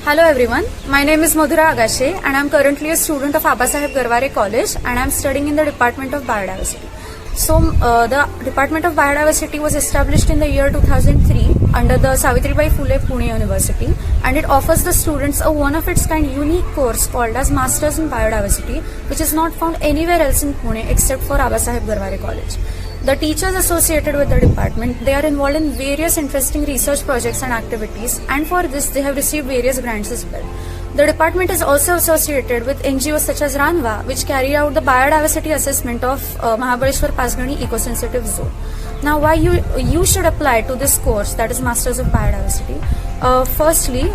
Hello everyone, my name is Madhura Agashe and I am currently a student of Abasaheb Garware College and I am studying in the Department of Biodiversity. So the Department of Biodiversity was established in the year 2003 under the Savitribai Phule Pune University, and it offers the students a one of its kind unique course called as Masters in Biodiversity, which is not found anywhere else in Pune except for Abasaheb Garware College. The teachers associated with the department, they are involved in various interesting research projects and activities, and for this they have received various grants as well. The department is also associated with NGOs such as RANVA, which carry out the biodiversity assessment of Mahabaleshwar Pasgani Eco-Sensitive Zone. Now, why you should apply to this course, that is Masters of Biodiversity? Firstly,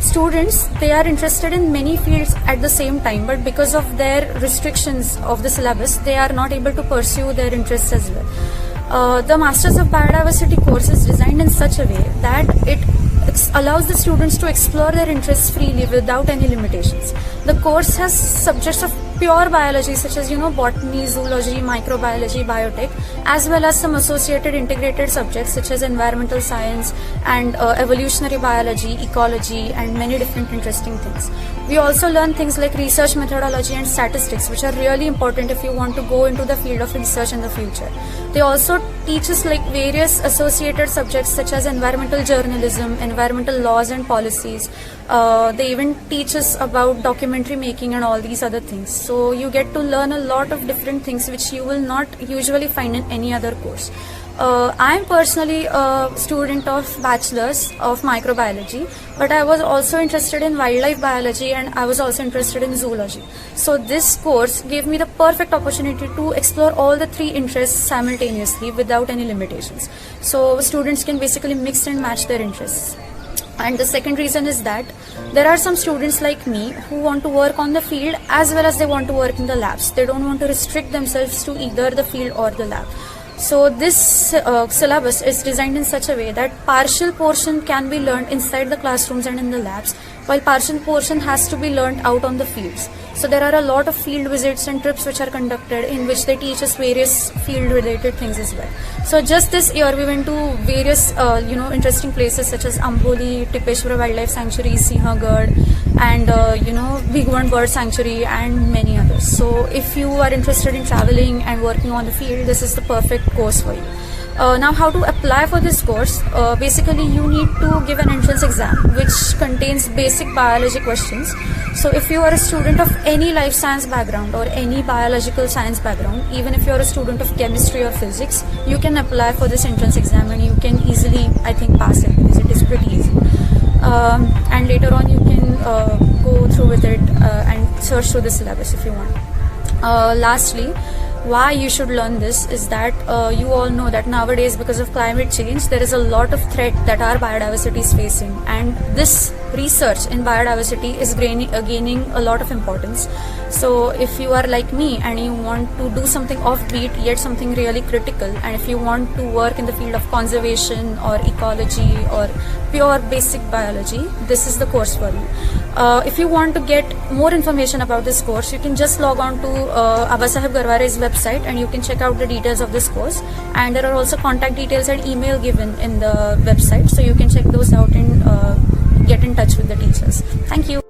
students, they are interested in many fields at the same time, but because of their restrictions of the syllabus, they are not able to pursue their interests as well. The Masters of Biodiversity course is designed in such a way that it allows the students to explore their interests freely without any limitations. The course has subjects of pure biology such as botany, zoology, microbiology, biotech, as well as some associated integrated subjects such as environmental science and evolutionary biology, ecology, and many different interesting things. We also learn things like research methodology and statistics, which are really important if you want to go into the field of research in the future. They also teach us like various associated subjects such as environmental journalism, environmental laws and policies. They even teach us about documentary making and all these other things. So you get to learn a lot of different things which you will not usually find in any other course. I am personally a student of Bachelor's of Microbiology, but I was also interested in wildlife biology and I was also interested in zoology. So this course gave me the perfect opportunity to explore all the three interests simultaneously without any limitations. So students can basically mix and match their interests. And the second reason is that there are some students like me who want to work on the field as well as they want to work in the labs. They don't want to restrict themselves to either the field or the lab. So this syllabus is designed in such a way that partial portion can be learned inside the classrooms and in the labs, while partial portion has to be learned out on the fields. So there are a lot of field visits and trips which are conducted in which they teach us various field related things as well. So just this year we went to various interesting places such as Amboli, Tipeshwara Wildlife Sanctuary, Sinhagad, and Bhigwan Bird Sanctuary and many others. So if you are interested in traveling and working on the field, this is the perfect course for you. Now, how to apply for this course? Basically, you need to give an entrance exam which contains basic biology questions. So if you are a student of any life science background or any biological science background, even if you are a student of chemistry or physics, you can apply for this entrance exam and you can easily, I think, pass it because it is pretty easy. And later on you can go through with it and search through the syllabus if you want. Lastly, why you should learn this is that you all know that nowadays, because of climate change, there is a lot of threat that our biodiversity is facing, and this research in biodiversity is gaining a lot of importance. So if you are like me and you want to do something offbeat yet something really critical, and if you want to work in the field of conservation or ecology or pure basic biology, this is the course for you. If you want to get more information about this course, you can just log on to Abasaheb Garware's website and you can check out the details of this course, and there are also contact details and email given in the website, so you can check those out and get in touch with the teachers. Thank you.